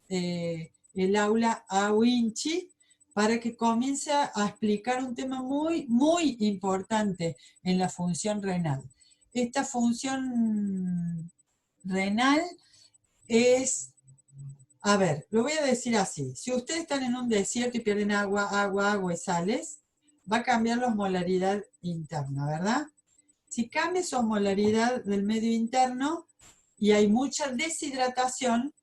el aula a Winchi para que comience a explicar un tema muy, muy importante en la función renal. Esta función renal es, a ver, lo voy a decir así, si ustedes están en un desierto y pierden agua, agua, agua y sales, va a cambiar la osmolaridad interna, ¿verdad? Si cambia su osmolaridad del medio interno y hay mucha deshidratación,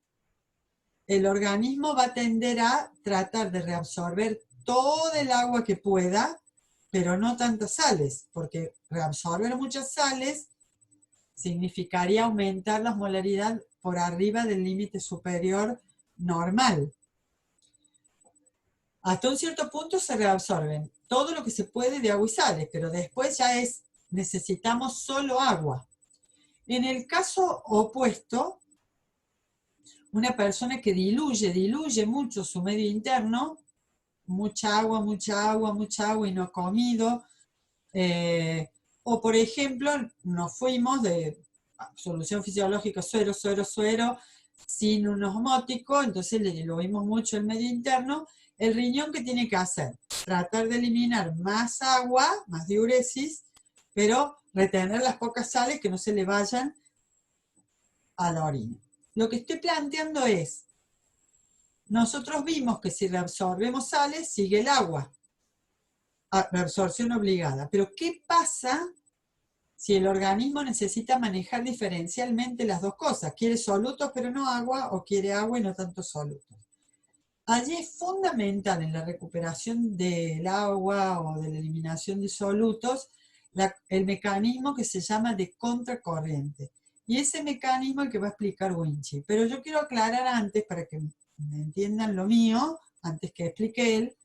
el organismo va a tender a tratar de reabsorber todo el agua que pueda, pero no tantas sales, porque reabsorber muchas sales significaría aumentar la osmolaridad por arriba del límite superior normal. Hasta un cierto punto se reabsorben todo lo que se puede de agua y sales, pero después ya necesitamos solo agua. En el caso opuesto, una persona que diluye mucho su medio interno, mucha agua, mucha agua, mucha agua y no ha comido, o por ejemplo, nos fuimos de solución fisiológica suero, suero, suero, sin un osmótico, entonces le diluimos mucho el medio interno. El riñón, ¿qué tiene que hacer? Tratar de eliminar más agua, más diuresis, pero retener las pocas sales que no se le vayan a la orina. Lo que estoy planteando es, nosotros vimos que si reabsorbemos sales, sigue el agua, reabsorción obligada. Pero ¿qué pasa si el organismo necesita manejar diferencialmente las dos cosas? Quiere solutos pero no agua, o quiere agua y no tanto solutos. Allí es fundamental en la recuperación del agua o de la eliminación de solutos el mecanismo que se llama de contracorriente. Y ese mecanismo es el que va a explicar Winchi. Pero yo quiero aclarar antes, para que me entiendan lo mío, antes que explique él,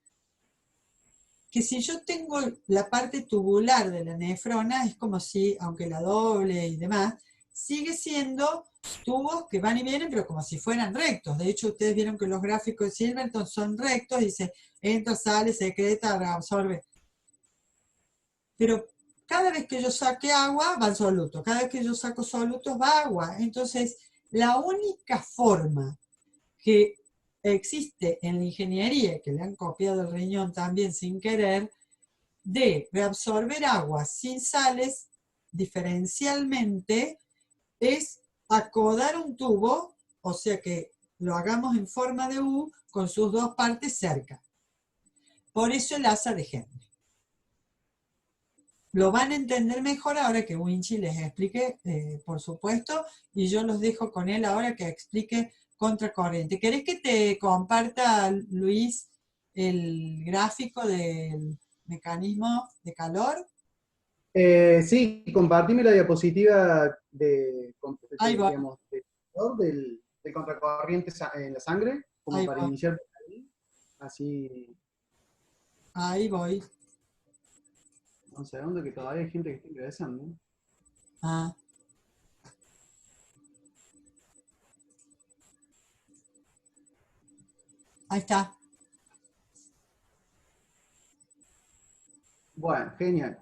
que si yo tengo la parte tubular de la nefrona, es como si, aunque la doble y demás, sigue siendo tubos que van y vienen, pero como si fueran rectos. De hecho, ustedes vieron que los gráficos de Silverton son rectos, dice, entra, sale, secreta, reabsorbe. Pero cada vez que yo saque agua, va el soluto. Cada vez que yo saco solutos, va agua. Entonces, la única forma que existe en la ingeniería, que le han copiado el riñón también sin querer, de reabsorber agua sin sales diferencialmente, es acodar un tubo, o sea que lo hagamos en forma de U con sus dos partes cerca. Por eso el asa de Henry. Lo van a entender mejor ahora que Winchi les explique, por supuesto, y yo los dejo con él ahora que explique contracorriente. ¿Querés que te comparta, Luis, el gráfico del mecanismo de calor? Sí, compartime la diapositiva Ahí va, digamos, del contracorriente en la sangre, como ahí para va, iniciar por ahí. Así, ahí voy. un segundo, que todavía hay gente que está ingresando. Ah, ahí está. Bueno, genial.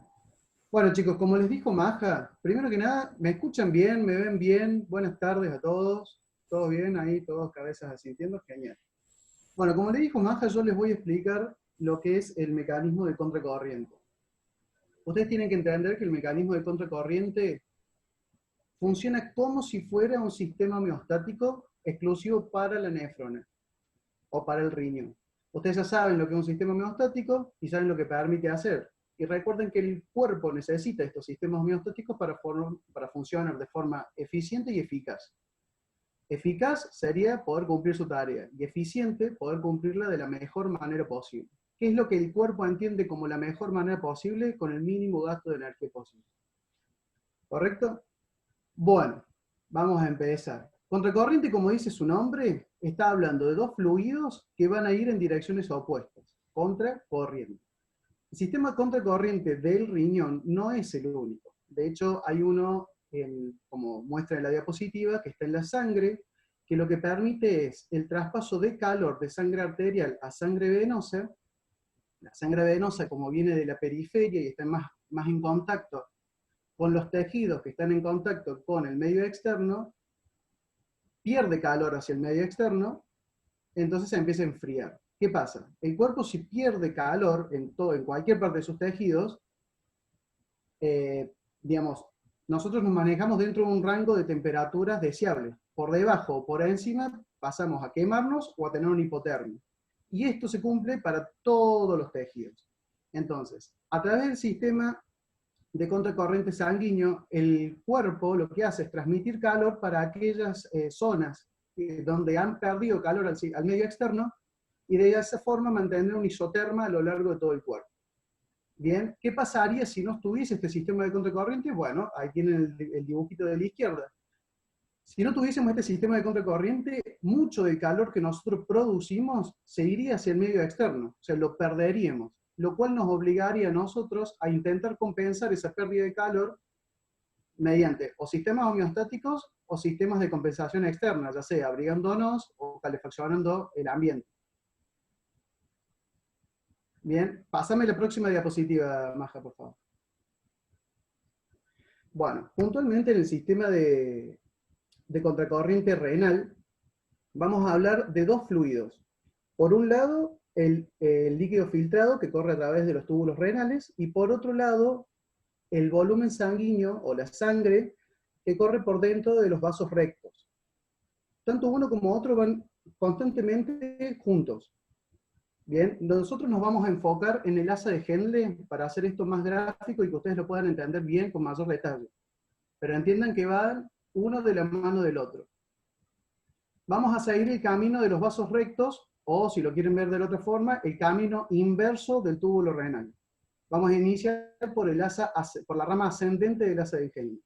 Bueno, chicos, como les dijo Maja, primero que nada, ¿me escuchan bien? ¿Me ven bien? Buenas tardes a todos. ¿Todo bien ahí? ¿Todos cabezas asintiendo? Genial. Bueno, como les dijo Maja, yo les voy a explicar lo que es el mecanismo de contracorriente. Ustedes tienen que entender que el mecanismo de contracorriente funciona como si fuera un sistema homeostático exclusivo para la nefrona o para el riñón. Ustedes ya saben lo que es un sistema homeostático y saben lo que permite hacer. Y recuerden que el cuerpo necesita estos sistemas homeostáticos para funcionar de forma eficiente y eficaz. Eficaz sería poder cumplir su tarea y eficiente poder cumplirla de la mejor manera posible. ¿Qué es lo que el cuerpo entiende como la mejor manera posible con el mínimo gasto de energía posible? ¿Correcto? Bueno, vamos a empezar. Contracorriente, como dice su nombre, está hablando de dos fluidos que van a ir en direcciones opuestas. Contracorriente. El sistema contracorriente del riñón no es el único. De hecho, hay uno, como muestra en la diapositiva, que está en la sangre, que lo que permite es el traspaso de calor de sangre arterial a sangre venosa. La sangre venosa, como viene de la periferia y está más en contacto con los tejidos que están en contacto con el medio externo, pierde calor hacia el medio externo entonces se empieza a enfriar. ¿Qué pasa? El cuerpo, si pierde calor en cualquier parte de sus tejidos, digamos, nosotros nos manejamos dentro de un rango de temperaturas deseables. Por debajo o por encima pasamos a quemarnos o a tener una hipotermia. Y esto se cumple para todos los tejidos. Entonces, a través del sistema de contracorriente sanguíneo, el cuerpo lo que hace es transmitir calor para aquellas zonas donde han perdido calor al medio externo, y de esa forma mantener un isoterma a lo largo de todo el cuerpo. Bien, ¿qué pasaría si no estuviese este sistema de contracorriente? Bueno, ahí tienen el dibujito de la izquierda. Si no tuviésemos este sistema de contracorriente, mucho del calor que nosotros producimos se iría hacia el medio externo, o sea, lo perderíamos, lo cual nos obligaría a nosotros a intentar compensar esa pérdida de calor mediante o sistemas homeostáticos o sistemas de compensación externa, ya sea abrigándonos o calefaccionando el ambiente. Bien, pásame la próxima diapositiva, Maja, por favor. Bueno, puntualmente en el sistema de contracorriente renal, vamos a hablar de dos fluidos. Por un lado, el líquido filtrado que corre a través de los túbulos renales, y por otro lado, el volumen sanguíneo o la sangre que corre por dentro de los vasos rectos. Tanto uno como otro van constantemente juntos. Bien, nosotros nos vamos a enfocar en el asa de Henle para hacer esto más gráfico y que ustedes lo puedan entender bien con mayor detalle. Pero entiendan que van uno de la mano del otro. Vamos a seguir el camino de los vasos rectos, o si lo quieren ver de la otra forma, el camino inverso del túbulo renal. Vamos a iniciar por la rama ascendente del asa de Henle.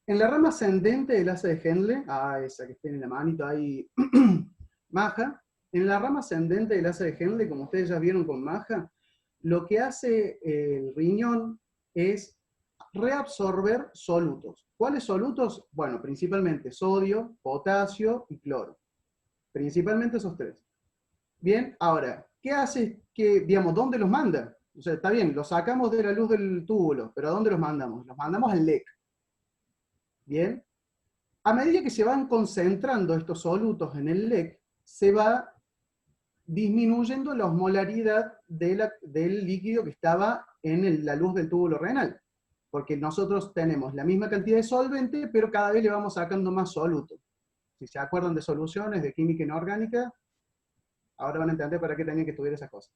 En la rama ascendente del asa de Henle, esa que tiene la manito ahí, Maja, en la rama ascendente del asa de Henle, como ustedes ya vieron con Maja, lo que hace el riñón es reabsorber solutos. ¿Cuáles solutos? Bueno, principalmente sodio, potasio y cloro. Principalmente esos tres. Bien, ahora, ¿qué hace digamos, dónde los manda? O sea, está bien, los sacamos de la luz del túbulo, pero ¿a dónde los mandamos? Los mandamos al LEC. Bien. A medida que se van concentrando estos solutos en el LEC, se va disminuyendo la osmolaridad del líquido que estaba en la luz del túbulo renal. Porque nosotros tenemos la misma cantidad de solvente, pero cada vez le vamos sacando más soluto. Si se acuerdan de soluciones de química inorgánica, ahora van a entender para qué tenían que estudiar esas cosas.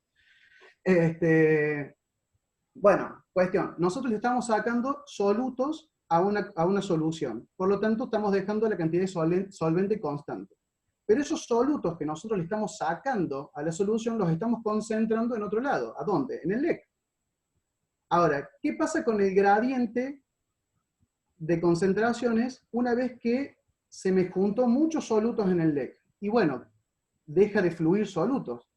Bueno, cuestión. Nosotros le estamos sacando solutos a una solución. Por lo tanto, estamos dejando la cantidad de solvente constante. Pero esos solutos que nosotros le estamos sacando a la solución, los estamos concentrando en otro lado. ¿A dónde? En el LEC. Ahora, ¿qué pasa con el gradiente de concentraciones una vez que se me juntó muchos solutos en el LEC? Y bueno, deja de fluir solutos.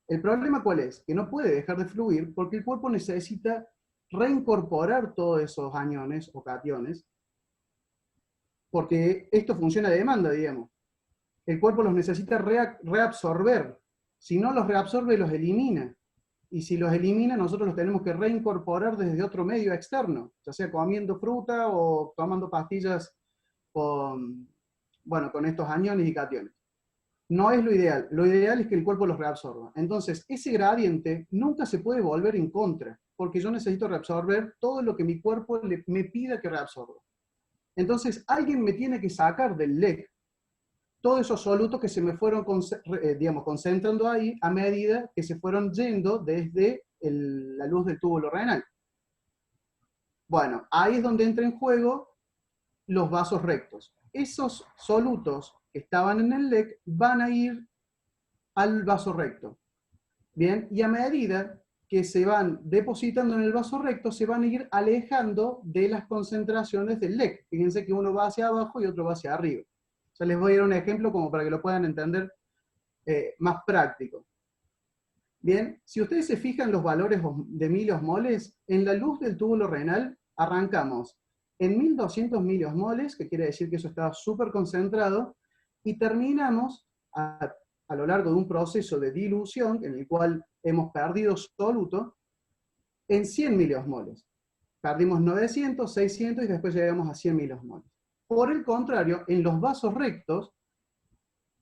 ¿El problema cuál es? Que no puede dejar de fluir porque el cuerpo necesita reincorporar todos esos aniones o cationes, porque esto funciona de demanda, digamos. El cuerpo los necesita reabsorber. Si no los reabsorbe, los elimina. Y si los elimina, nosotros los tenemos que reincorporar desde otro medio externo, ya sea comiendo fruta o tomando pastillas con estos aniones y cationes. No es lo ideal. Lo ideal es que el cuerpo los reabsorba. Entonces, ese gradiente nunca se puede volver en contra, porque yo necesito reabsorber todo lo que mi cuerpo me pida que reabsorba. Entonces, alguien me tiene que sacar del LEC todos esos solutos que se me fueron concentrando ahí a medida que se fueron yendo desde la luz del túbulo renal. Bueno, ahí es donde entra en juego los vasos rectos. Esos solutos que estaban en el LEC van a ir al vaso recto. Bien, y a medida que se van depositando en el vaso recto, se van a ir alejando de las concentraciones del LEC. Fíjense que uno va hacia abajo y otro va hacia arriba. Ya les voy a dar un ejemplo como para que lo puedan entender más práctico. Bien, si ustedes se fijan los valores de miliosmoles, en la luz del túbulo renal arrancamos en 1200 miliosmoles, que quiere decir que eso estaba súper concentrado, y terminamos a lo largo de un proceso de dilución, en el cual hemos perdido soluto, en 100 miliosmoles. Perdimos 900, 600 y después llegamos a 100 miliosmoles. Por el contrario, en los vasos rectos,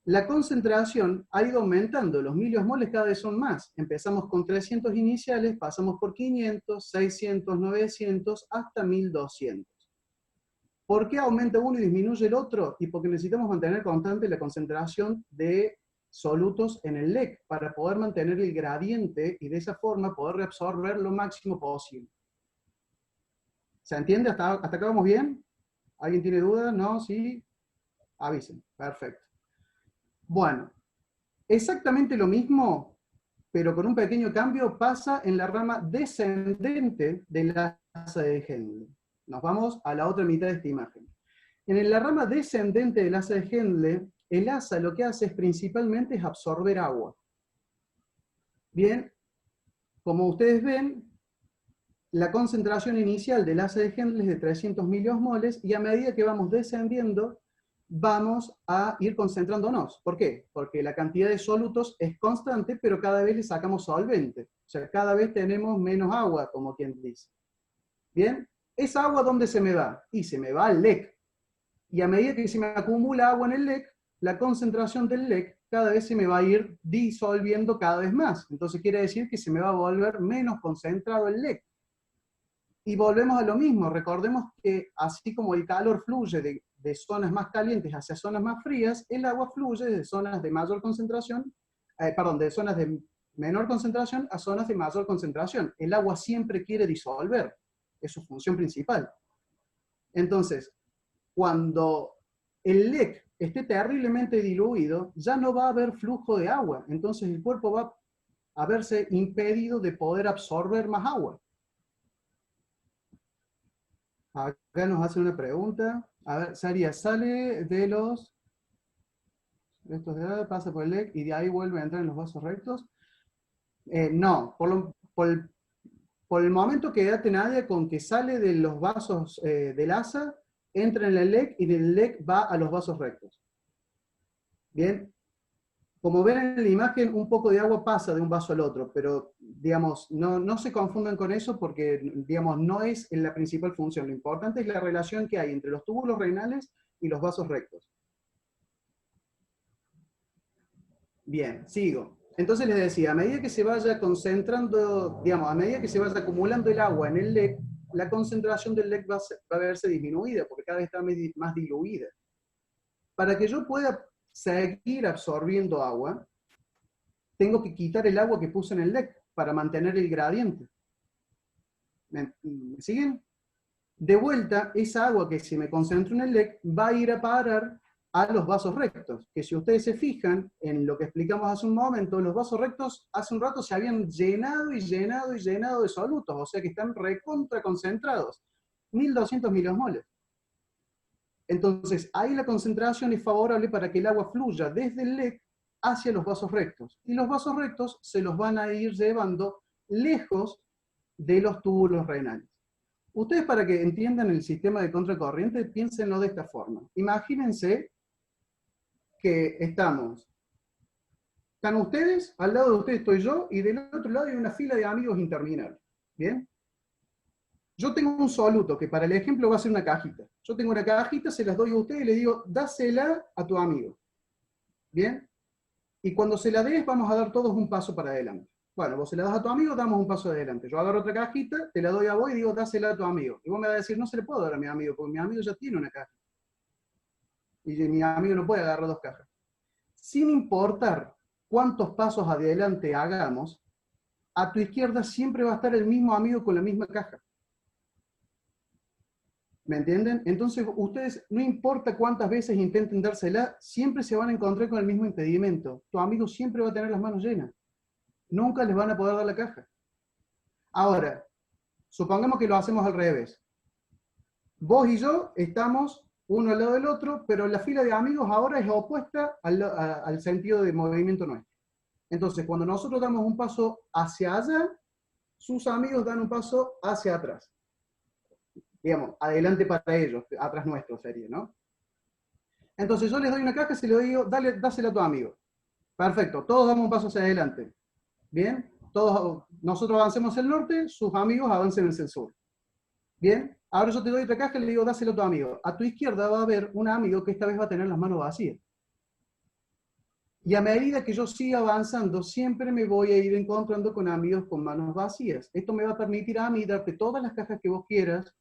La concentración ha ido aumentando, los miliosmoles cada vez son más. Empezamos con 300 iniciales, pasamos por 500, 600, 900, hasta 1200. ¿Por qué aumenta uno y disminuye el otro? Y porque necesitamos mantener constante la concentración de solutos en el LEC para poder mantener el gradiente y de esa forma poder reabsorber lo máximo posible. ¿Se entiende? ¿Hasta acá vamos bien? ¿Alguien tiene dudas? ¿No? ¿Sí? Avisen. Perfecto. Bueno, exactamente lo mismo, pero con un pequeño cambio, pasa en la rama descendente del asa de Henle. Nos vamos a la otra mitad de esta imagen. En la rama descendente del asa de Henle, el asa lo que hace es principalmente es absorber agua. Bien, como ustedes ven, la concentración inicial del asa de Henle es de 300 miliosmoles y a medida que vamos descendiendo, vamos a ir concentrándonos. ¿Por qué? Porque la cantidad de solutos es constante, pero cada vez le sacamos solvente. O sea, cada vez tenemos menos agua, como quien dice. Bien, ¿esa agua dónde se me va? Y se me va al LEC. Y a medida que se me acumula agua en el LEC, la concentración del LEC cada vez se me va a ir disolviendo cada vez más. Entonces quiere decir que se me va a volver menos concentrado el LEC. Y volvemos a lo mismo, recordemos que así como el calor fluye de zonas más calientes hacia zonas más frías, el agua fluye de zonas de mayor concentración, de zonas de menor concentración a zonas de mayor concentración. El agua siempre quiere disolver, es su función principal. Entonces, cuando el LEC esté terriblemente diluido, ya no va a haber flujo de agua, entonces el cuerpo va a verse impedido de poder absorber más agua. Acá nos hacen una pregunta. A ver, Saria, ¿sale de los restos de edad, pasa por el LEC y de ahí vuelve a entrar en los vasos rectos? No, por el momento quédate, Nadia, con que sale de los vasos del asa, entra en el LEC y del LEC va a los vasos rectos. Bien. Como ven en la imagen, un poco de agua pasa de un vaso al otro, pero, digamos, no se confundan con eso porque, digamos, no es la principal función. Lo importante es la relación que hay entre los túbulos renales y los vasos rectos. Bien, sigo. Entonces les decía, a medida que se vaya concentrando, digamos, a medida que se vaya acumulando el agua en el LEC, la concentración del LEC va a verse disminuida porque cada vez está más diluida. Para que yo pueda seguir absorbiendo agua, tengo que quitar el agua que puse en el LEC para mantener el gradiente. ¿Me siguen? De vuelta, esa agua que se me concentra en el LEC va a ir a parar a los vasos rectos, que si ustedes se fijan en lo que explicamos hace un momento, los vasos rectos hace un rato se habían llenado y llenado y llenado de solutos, o sea que están recontra concentrados, 1200 miliosmoles. Entonces, ahí la concentración es favorable para que el agua fluya desde el LEC hacia los vasos rectos. Y los vasos rectos se los van a ir llevando lejos de los túbulos renales. Ustedes, para que entiendan el sistema de contracorriente, piénsenlo de esta forma. Imagínense que están ustedes, al lado de ustedes estoy yo, y del otro lado hay una fila de amigos interminables. ¿Bien? Yo tengo un soluto, que para el ejemplo va a ser una cajita. Yo tengo una cajita, se las doy a usted y le digo, dásela a tu amigo. ¿Bien? Y cuando se la des, vamos a dar todos un paso para adelante. Bueno, vos se la das a tu amigo, damos un paso adelante. Yo agarro otra cajita, te la doy a vos y digo, dásela a tu amigo. Y vos me vas a decir, no se le puedo dar a mi amigo, porque mi amigo ya tiene una caja. Y mi amigo no puede agarrar dos cajas. Sin importar cuántos pasos adelante hagamos, a tu izquierda siempre va a estar el mismo amigo con la misma caja. ¿Me entienden? Entonces, ustedes, no importa cuántas veces intenten dársela, siempre se van a encontrar con el mismo impedimento. Tu amigo siempre va a tener las manos llenas. Nunca les van a poder dar la caja. Ahora, supongamos que lo hacemos al revés. Vos y yo estamos uno al lado del otro, pero la fila de amigos ahora es opuesta al sentido de movimiento nuestro. Entonces, cuando nosotros damos un paso hacia allá, sus amigos dan un paso hacia atrás. Digamos, adelante para ellos, atrás nuestro sería, ¿no? Entonces yo les doy una caja y se le digo, dásela a tu amigo. Perfecto, todos damos un paso hacia adelante. Bien, nosotros avancemos hacia el norte, sus amigos avancen hacia el sur. Bien, ahora yo te doy otra caja y le digo, dásela a tu amigo. A tu izquierda va a haber un amigo que esta vez va a tener las manos vacías. Y a medida que yo siga avanzando, siempre me voy a ir encontrando con amigos con manos vacías. Esto me va a permitir a mí darte todas las cajas que vos quieras,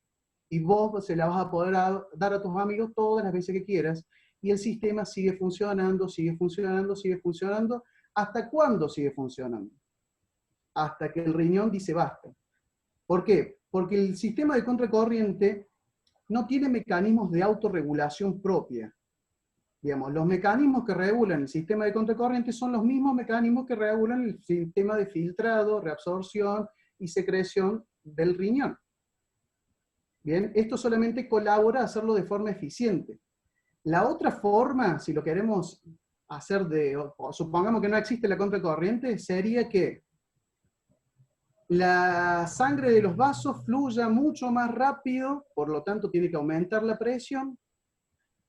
y vos se las vas a poder dar a tus amigos todas las veces que quieras, y el sistema sigue funcionando, sigue funcionando, sigue funcionando. ¿Hasta cuándo sigue funcionando? Hasta que el riñón dice basta. ¿Por qué? Porque el sistema de contracorriente no tiene mecanismos de autorregulación propia. Digamos, los mecanismos que regulan el sistema de contracorriente son los mismos mecanismos que regulan el sistema de filtrado, reabsorción y secreción del riñón. Bien, esto solamente colabora a hacerlo de forma eficiente. La otra forma, si lo queremos hacer supongamos que no existe la contracorriente, sería que la sangre de los vasos fluya mucho más rápido, por lo tanto tiene que aumentar la presión,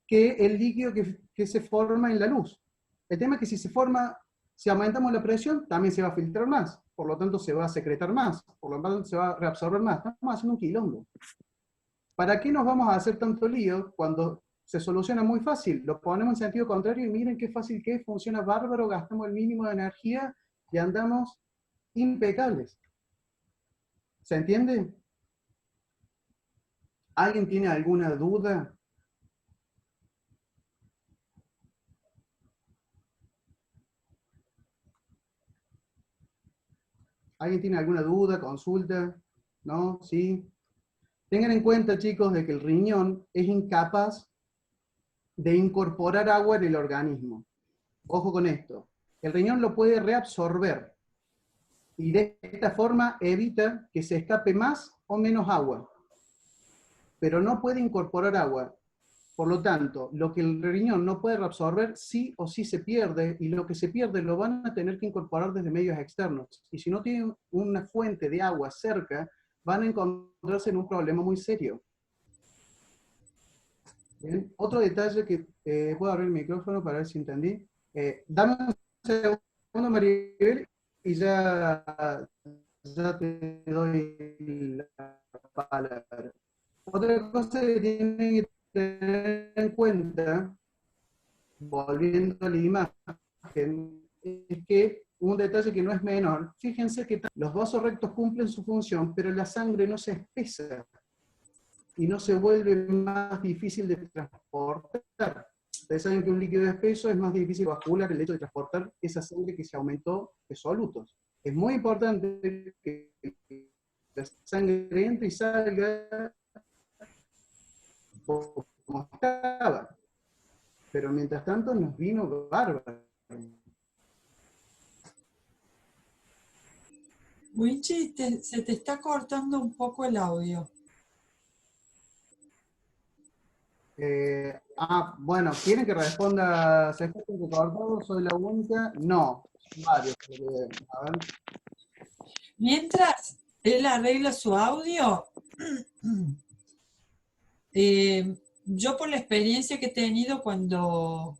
que el líquido que se forma en la luz. El tema es que si aumentamos la presión, también se va a filtrar más, por lo tanto se va a secretar más, por lo tanto se va a reabsorber más. Estamos haciendo un quilombo. ¿Para qué nos vamos a hacer tanto lío cuando se soluciona muy fácil? Lo ponemos en sentido contrario y miren qué fácil que es, funciona bárbaro, gastamos el mínimo de energía y andamos impecables. ¿Se entiende? ¿Alguien tiene alguna duda? ¿Alguien tiene alguna duda, consulta? ¿No? ¿Sí? Tengan en cuenta, chicos, de que el riñón es incapaz de incorporar agua en el organismo. Ojo con esto. El riñón lo puede reabsorber y de esta forma evita que se escape más o menos agua, pero no puede incorporar agua. Por lo tanto, lo que el riñón no puede reabsorber, sí o sí se pierde, y lo que se pierde lo van a tener que incorporar desde medios externos. Y si no tienen una fuente de agua cerca, van a encontrarse en un problema muy serio. Bien. Otro detalle que puedo abrir el micrófono para ver si entendí. Dame un segundo, Maribel, y ya te doy la palabra. Otra cosa que tienen que tener en cuenta, volviendo a la imagen, es que un detalle que no es menor, fíjense que los vasos rectos cumplen su función, pero la sangre no se espesa y no se vuelve más difícil de transportar. Ustedes saben que un líquido espeso es más difícil vascular el hecho de transportar esa sangre que se aumentó de solutos. Es muy importante que la sangre entre y salga como estaba. Pero mientras tanto nos vino bárbaro. Winchi, se te está cortando un poco el audio. Bueno, ¿quieren que responda? ¿Se escucha cortado? ¿Soy la única? No, son varios. A ver. Mientras él arregla su audio, yo por la experiencia que he tenido cuando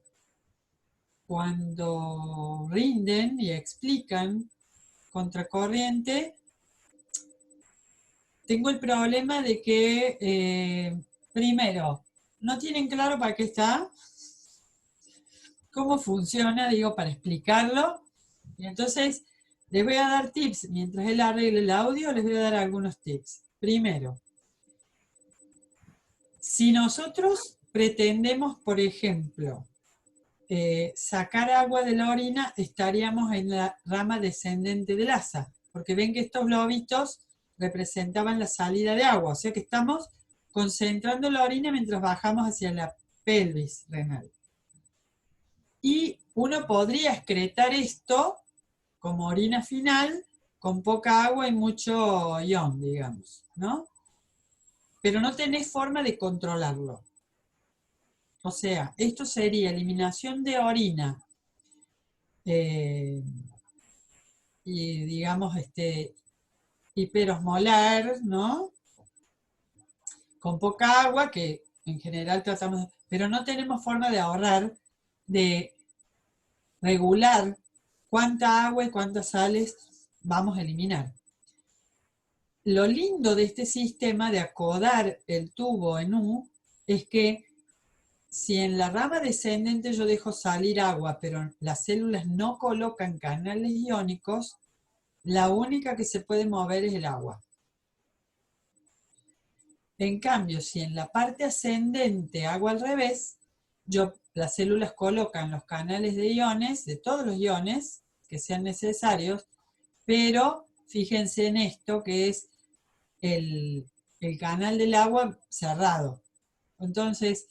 rinden y explican contracorriente, tengo el problema de que, primero, no tienen claro para qué está, cómo funciona, digo, para explicarlo, y entonces les voy a dar tips, mientras él arregle el audio, les voy a dar algunos tips. Primero, si nosotros pretendemos, por ejemplo, sacar agua de la orina, estaríamos en la rama descendente del asa, porque ven que estos globitos representaban la salida de agua, o sea que estamos concentrando la orina mientras bajamos hacia la pelvis renal. Y uno podría excretar esto como orina final con poca agua y mucho ion, digamos, ¿no? Pero no tenés forma de controlarlo. O sea, esto sería eliminación de orina y digamos hiperosmolar, ¿no? Con poca agua, que en general tratamos, pero no tenemos forma de ahorrar, de regular cuánta agua y cuántas sales vamos a eliminar. Lo lindo de este sistema de acodar el tubo en U es que si en la rama descendente yo dejo salir agua, pero las células no colocan canales iónicos, la única que se puede mover es el agua. En cambio, si en la parte ascendente hago al revés, las células colocan los canales de iones, de todos los iones que sean necesarios, pero fíjense en esto que es el canal del agua cerrado. Entonces,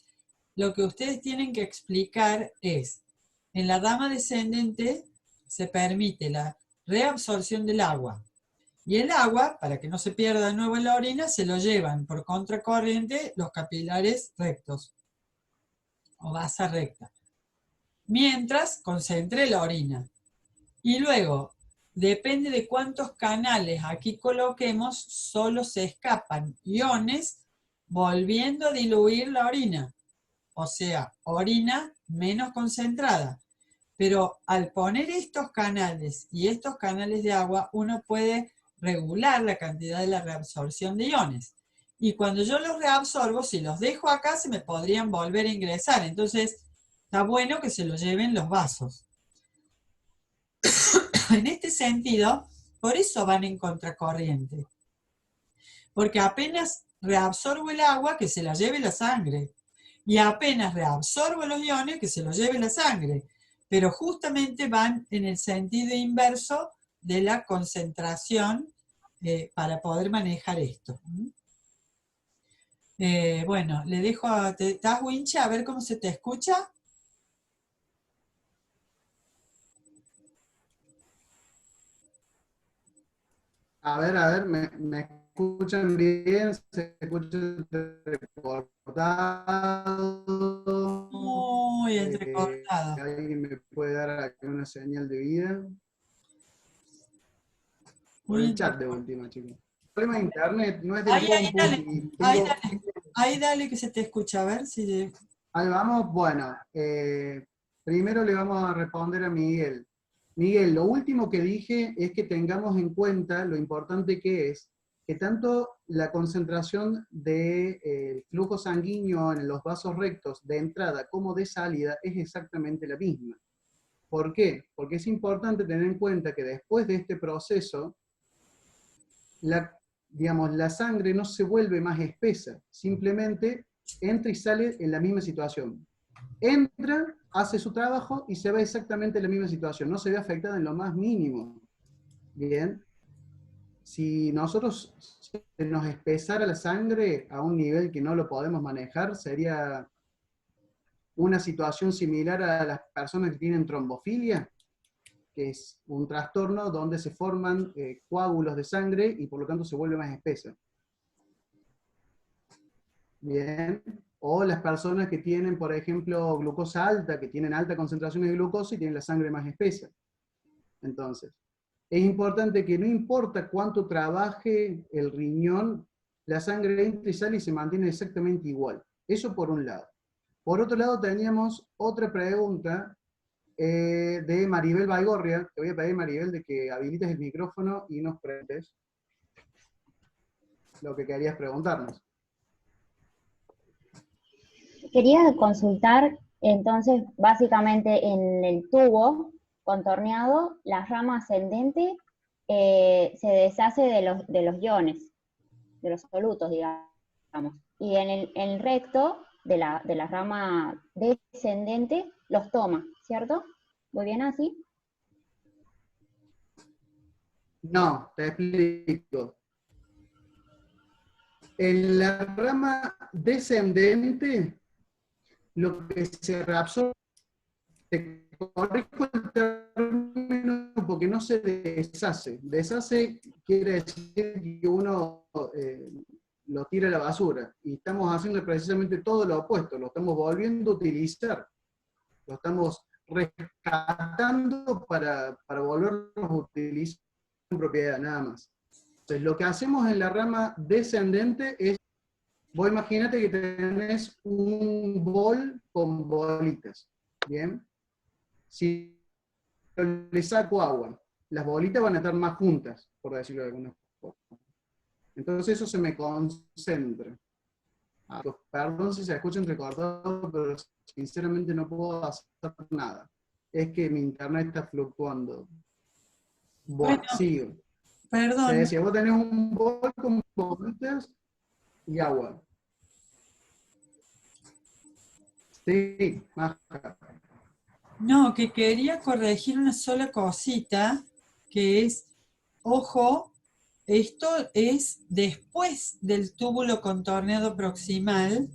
lo que ustedes tienen que explicar es, en la rama descendente se permite la reabsorción del agua. Y el agua, para que no se pierda de nuevo en la orina, se lo llevan por contracorriente los capilares rectos o vasa recta. Mientras concentre la orina. Y luego, depende de cuántos canales aquí coloquemos, solo se escapan iones volviendo a diluir la orina. O sea, orina menos concentrada. Pero al poner estos canales y estos canales de agua, uno puede regular la cantidad de la reabsorción de iones. Y cuando yo los reabsorbo, si los dejo acá, se me podrían volver a ingresar. Entonces, está bueno que se los lleven los vasos. En este sentido, por eso van en contracorriente. Porque apenas reabsorbo el agua, que se la lleve la sangre. Y apenas reabsorbo los iones, que se los lleve la sangre. Pero justamente van en el sentido inverso de la concentración para poder manejar esto. Bueno, le dejo a... ¿Estás, Winche? A ver cómo se te escucha. A ver, ¿me escuchan bien? ¿Se escucha recortado? Muy entrecortado. ¿Alguien me puede dar aquí una señal de vida? Por Muy el chat de entrecortado. última, chicos. El problema de internet no es del Ahí, compu dale. y Ahí, tengo... dale. Ahí, dale que se te escucha. A ver si... Ahí vamos. Bueno, primero le vamos a responder a Miguel. Miguel, lo último que dije es que tengamos en cuenta lo importante que es que tanto la concentración de flujo sanguíneo en los vasos rectos de entrada como de salida es exactamente la misma. ¿Por qué? Porque es importante tener en cuenta que después de este proceso, la sangre no se vuelve más espesa, simplemente entra y sale en la misma situación. Entra, hace su trabajo y se ve exactamente en la misma situación, no se ve afectada en lo más mínimo. Bien, si nosotros se nos espesara la sangre a un nivel que no lo podemos manejar, sería una situación similar a las personas que tienen trombofilia, que es un trastorno donde se forman coágulos de sangre y por lo tanto se vuelve más espesa. Bien. O las personas que tienen, por ejemplo, glucosa alta, que tienen alta concentración de glucosa y tienen la sangre más espesa. Entonces, es importante que no importa cuánto trabaje el riñón, la sangre entra y sale y se mantiene exactamente igual. Eso por un lado. Por otro lado, teníamos otra pregunta de Maribel Baigorria. Te voy a pedir, Maribel, de que habilites el micrófono y nos preguntes lo que querías preguntarnos. Quería consultar, entonces, básicamente en el tubo contorneado, la rama ascendente se deshace de los iones, de los solutos, digamos. Y en el recto de la rama descendente los toma, ¿cierto? ¿Muy bien así? No, te explico. En la rama descendente, lo que se reabsorbe, te corrijo el término porque no se deshace. Deshace quiere decir que uno lo tira a la basura. Y estamos haciendo precisamente todo lo opuesto, lo estamos volviendo a utilizar. Lo estamos rescatando para volverlo a utilizar en propiedad, nada más. Entonces, lo que hacemos en la rama descendente es, vos imagínate que tenés un bol con bolitas, ¿bien? Si le saco agua, las bolitas van a estar más juntas, por decirlo de alguna forma. Entonces eso se me concentra. Perdón si se escucha entrecortado, pero sinceramente no puedo hacer nada. Es que mi internet está fluctuando. Bueno, Bueno, sigo. Te perdón. decía, vos tenés un bol con bolitas y agua. Sí, Maja. No, que quería corregir una sola cosita, que es, ojo, esto es después del túbulo contorneado proximal.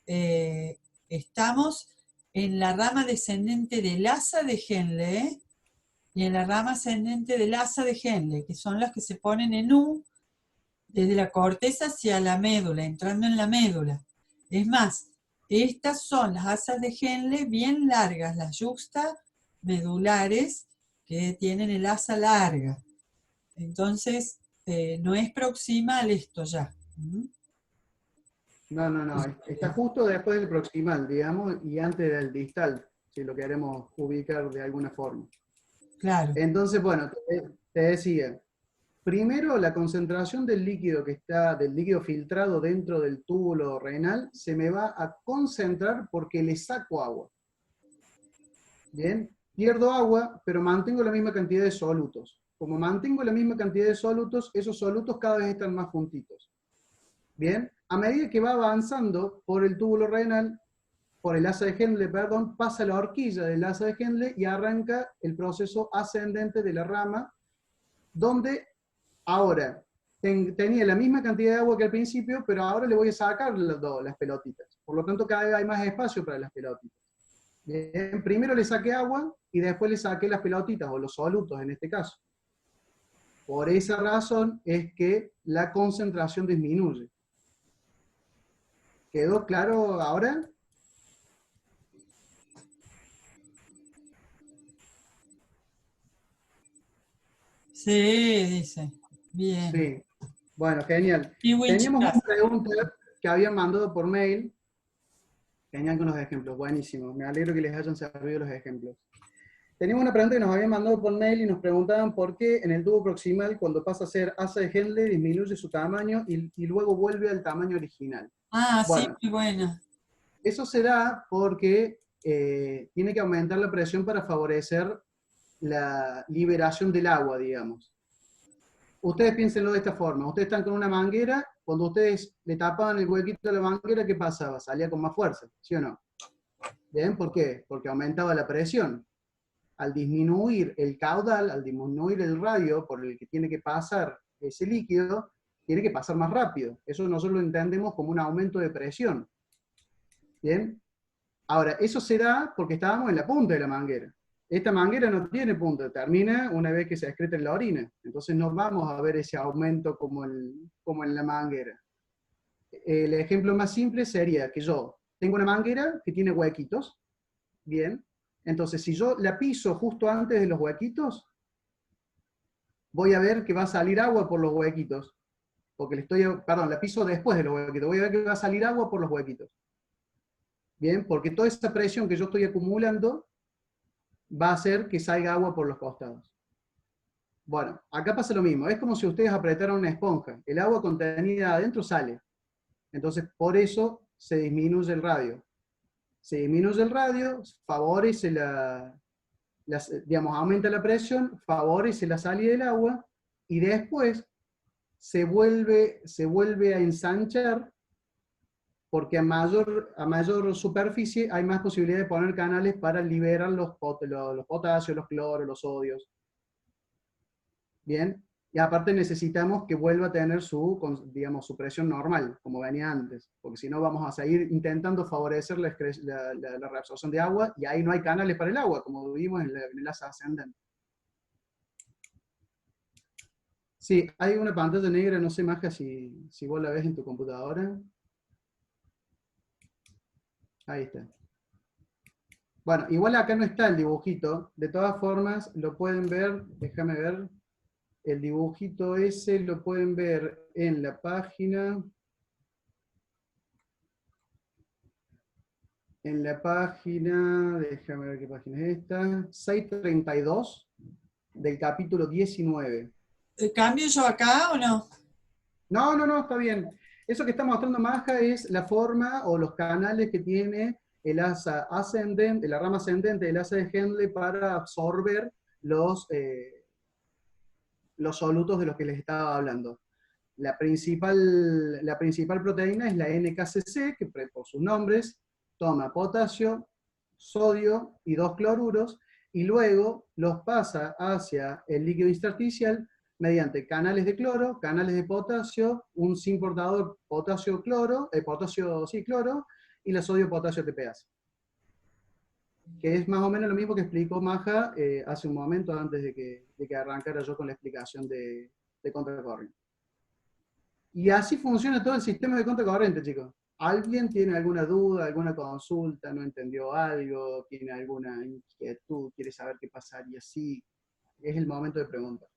eh, Estamos en la rama descendente del asa de Henle y en la rama ascendente del asa de Henle, que son las que se ponen en U desde la corteza hacia la médula, entrando en la médula. Es más, estas son las asas de Henle bien largas, las yuxta medulares que tienen el asa larga. Entonces, no es proximal esto ya. ¿Mm? No. Está justo después del proximal, digamos, y antes del distal, si lo queremos ubicar de alguna forma. Claro. Entonces, bueno, te decía, primero la concentración del líquido que está, del líquido filtrado dentro del túbulo renal, se me va a concentrar porque le saco agua. Bien, pierdo agua, pero mantengo la misma cantidad de solutos. Como mantengo la misma cantidad de solutos, esos solutos cada vez están más juntitos. Bien, a medida que va avanzando por el túbulo renal, por el asa de Henle, perdón, pasa la horquilla del asa de Henle y arranca el proceso ascendente de la rama, donde ahora tenía la misma cantidad de agua que al principio, pero ahora le voy a sacar las pelotitas. Por lo tanto, cada vez hay más espacio para las pelotitas. Bien, primero le saqué agua y después le saqué las pelotitas, o los solutos en este caso. Por esa razón es que la concentración disminuye. ¿Quedó claro ahora? Sí, dice. Bien. Sí. Bueno, genial. Y Teníamos Winchcraft. una pregunta que habían mandado por mail. Genial con los ejemplos, buenísimo. Me alegro que les hayan servido los ejemplos. Teníamos una pregunta que nos habían mandado por mail y nos preguntaban por qué en el tubo proximal, cuando pasa a ser asa de Henle, disminuye su tamaño y luego vuelve al tamaño original. Ah, sí, Bueno, muy buena. eso se da porque tiene que aumentar la presión para favorecer la liberación del agua, digamos. Ustedes piénsenlo de esta forma. Ustedes están con una manguera, cuando ustedes le tapaban el huequito de la manguera, ¿qué pasaba? Salía con más fuerza, ¿sí o no? ¿Bien? ¿Por qué? Porque aumentaba la presión. Al disminuir el caudal, al disminuir el radio por el que tiene que pasar ese líquido, tiene que pasar más rápido. Eso nosotros lo entendemos como un aumento de presión. ¿Bien? Ahora, eso se da porque estábamos en la punta de la manguera. Esta manguera no tiene punta, termina una vez que se excreta en la orina. Entonces no vamos a ver ese aumento como en la manguera. El ejemplo más simple sería que yo tengo una manguera que tiene huequitos, bien. Entonces, si yo la piso justo antes de los huequitos, voy a ver que va a salir agua por los huequitos. Porque la piso después de los huequitos. Voy a ver que va a salir agua por los huequitos. Bien, porque toda esa presión que yo estoy acumulando va a hacer que salga agua por los costados. Bueno, acá pasa lo mismo. Es como si ustedes apretaran una esponja. El agua contenida adentro sale. Entonces, por eso se disminuye el radio. Se disminuye el radio, favorece digamos, aumenta la presión, favorece la salida del agua, y después se vuelve a ensanchar, porque a mayor superficie hay más posibilidad de poner canales para liberar los potasios, los cloros, los sodios. Bien, y aparte necesitamos que vuelva a tener digamos, su presión normal, como venía antes, porque si no vamos a seguir intentando favorecer la reabsorción de agua, y ahí no hay canales para el agua, como vimos en el asa ascendente. Sí, hay una pantalla negra, no sé, Maja, si vos la ves en tu computadora. Ahí está. Bueno, igual acá no está el dibujito, de todas formas lo pueden ver, déjame ver. El dibujito ese lo pueden ver en la página. Déjame ver qué página es esta, 632 del capítulo 19. ¿Cambio yo acá o no? No, está bien. Eso que está mostrando Maja es la forma o los canales que tiene el asa ascendente, la rama ascendente del asa de Henle para absorber los solutos de los que les estaba hablando. La principal proteína es la NKCC, que por sus nombres toma potasio, sodio y 2 cloruros, y luego los pasa hacia el líquido intersticial mediante canales de cloro, canales de potasio, un zinc portador potasio-cloro, potasio-cloro, y la sodio-potasio TPase. Que es más o menos lo mismo que explicó Maja hace un momento antes de que arrancara yo con la explicación de contracorriente. Y así funciona todo el sistema de contracorriente, chicos. ¿Alguien tiene alguna duda, alguna consulta, no entendió algo, tiene alguna inquietud, quiere saber qué pasaría si? Es el momento de preguntar.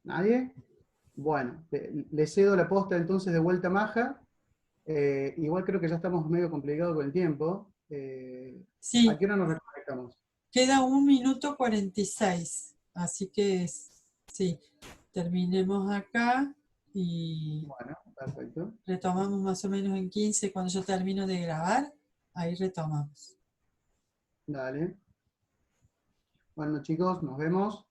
¿Nadie? Bueno, le cedo la posta entonces de vuelta a Maja. Igual creo que ya estamos medio complicados con el tiempo. ¿A Sí, qué hora nos reconectamos? queda 1 minuto 46, así que sí, terminemos acá y Bueno, perfecto. retomamos más o menos en 15 cuando yo termino de grabar, ahí retomamos. Dale. Bueno, chicos, nos vemos.